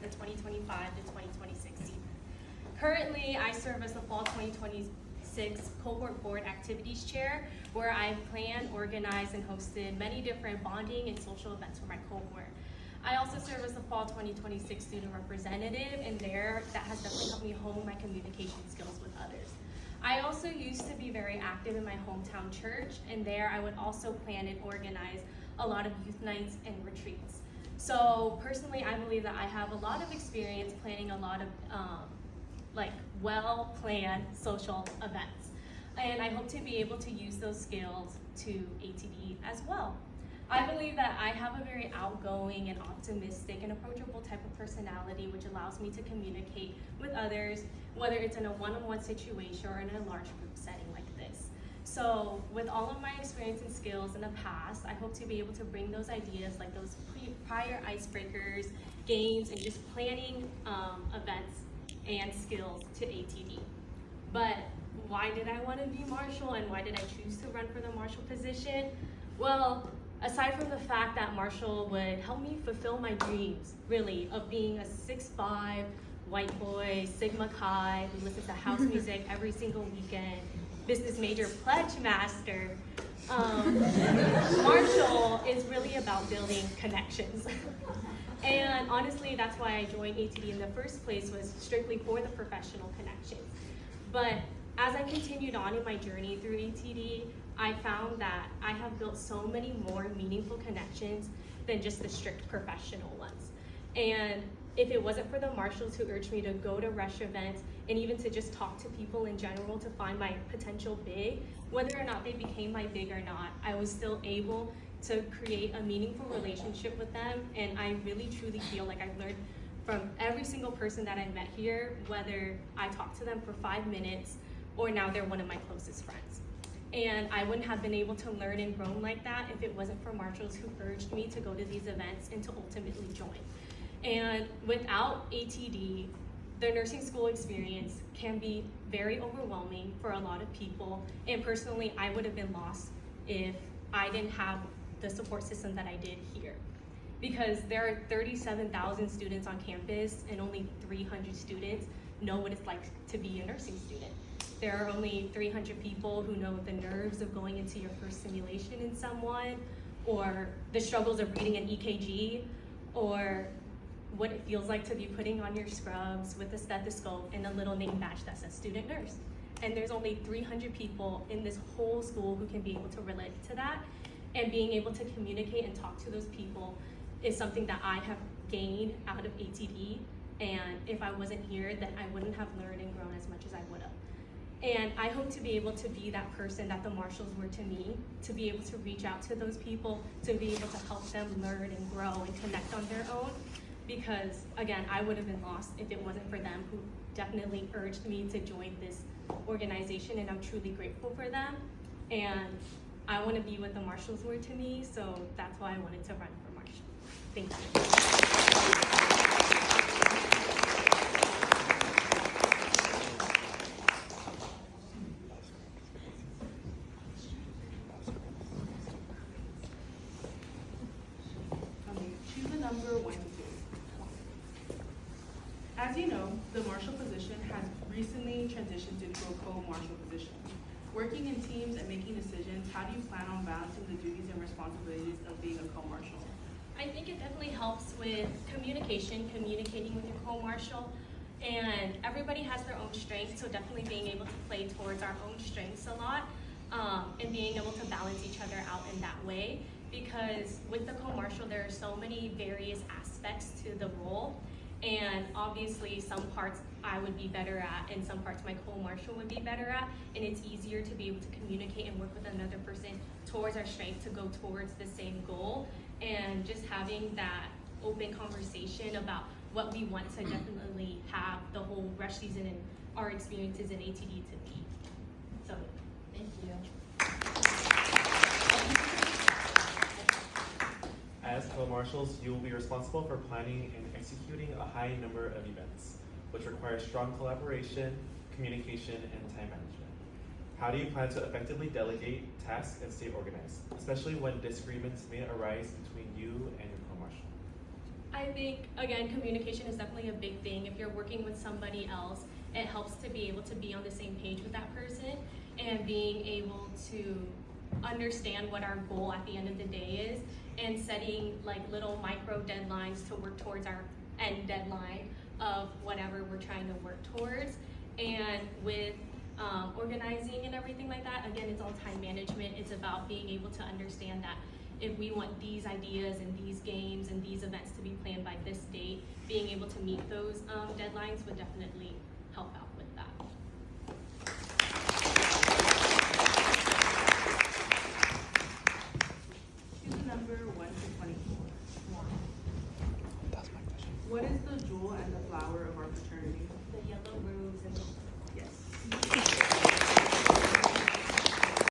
the 2025 to 2026 season. Currently, I serve as the Fall 2026 Cohort Board Activities Chair, where I've planned, organized, and hosted many different bonding and social events for my cohort. I also serve as the Fall 2026 Student Representative, and there, that has definitely helped me hone my communication skills with others. I also used to be very active in my hometown church, and there I would also plan and organize a lot of youth nights and retreats. So personally, I believe that I have a lot of experience planning a lot of well-planned social events. And I hope to be able to use those skills to ATD as well. I believe that I have a very outgoing and optimistic and approachable type of personality, which allows me to communicate with others, whether it's in a one-on-one situation or in a large group setting like this. So with all of my experience and skills in the past, I hope to be able to bring those ideas, like those prior icebreakers, games, and just planning events and skills to ATD. But why did I want to be Marshal, and why did I choose to run for the Marshal position? Well, aside from the fact that Marshal would help me fulfill my dreams, really, of being a 6'5" white boy, Sigma Chi, who listens to house music every single weekend, business major pledge master, Marshal is really about building connections. And honestly, that's why I joined ATD in the first place, was strictly for the professional connections. But as I continued on in my journey through ATD, I found that I have built so many more meaningful connections than just the strict professional ones. And if it wasn't for the Marshals who urged me to go to rush events and even to just talk to people in general to find my potential big, whether or not they became my big or not, I was still able to create a meaningful relationship with them. And I really truly feel like I've learned from every single person that I met here, whether I talked to them for 5 minutes or now they're one of my closest friends. And I wouldn't have been able to learn and grow like that if it wasn't for Marshals who urged me to go to these events and to ultimately join. And without ATD, the nursing school experience can be very overwhelming for a lot of people. And personally, I would have been lost if I didn't have the support system that I did here. Because there are 37,000 students on campus and only 300 students know what it's like to be a nursing student. There are only 300 people who know the nerves of going into your first simulation in someone, or the struggles of reading an EKG, or what it feels like to be putting on your scrubs with a stethoscope and a little name badge that says student nurse. And there's only 300 people in this whole school who can be able to relate to that. And being able to communicate and talk to those people is something that I have gained out of ATD. And if I wasn't here, then I wouldn't have learned and grown as much as I would have. And I hope to be able to be that person that the Marshals were to me, to be able to reach out to those people, to be able to help them learn and grow and connect on their own. Because again, I would have been lost if it wasn't for them, who definitely urged me to join this organization, and I'm truly grateful for them. And I want to be what the Marshals were to me, so that's why I wanted to run for Marshal. Thank you. Choose a number 1 to 2. As you know, the Marshal position has recently transitioned into a co-Marshal position. Working in teams and making decisions, how do you plan on balancing the duties and responsibilities of being a co-Marshal? I think it definitely helps with communicating with your co-Marshal, and everybody has their own strengths, so definitely being able to play towards our own strengths a lot, and being able to balance each other out in that way. Because with the co-Marshal, there are so many various aspects to the role, and obviously some parts I would be better at and some parts my co-Marshal would be better at, and it's easier to be able to communicate and work with another person towards our strength to go towards the same goal, and just having that open conversation about what we want to definitely have the whole rush season and our experiences in ATD to be. So, thank you. As co-marshals, you will be responsible for planning and executing a high number of events, which require strong collaboration, communication, and time management. How do you plan to effectively delegate tasks and stay organized, especially when disagreements may arise between you and your co-marshal? I think, again, communication is definitely a big thing. If you're working with somebody else, it helps to be able to be on the same page with that person and being able to understand what our goal at the end of the day is and setting like little micro deadlines to work towards our end deadline of whatever we're trying to work towards. And with organizing and everything like that, again, it's all time management. It's about being able to understand that if we want these ideas and these games and these events to be planned by this date, being able to meet those deadlines would definitely help out.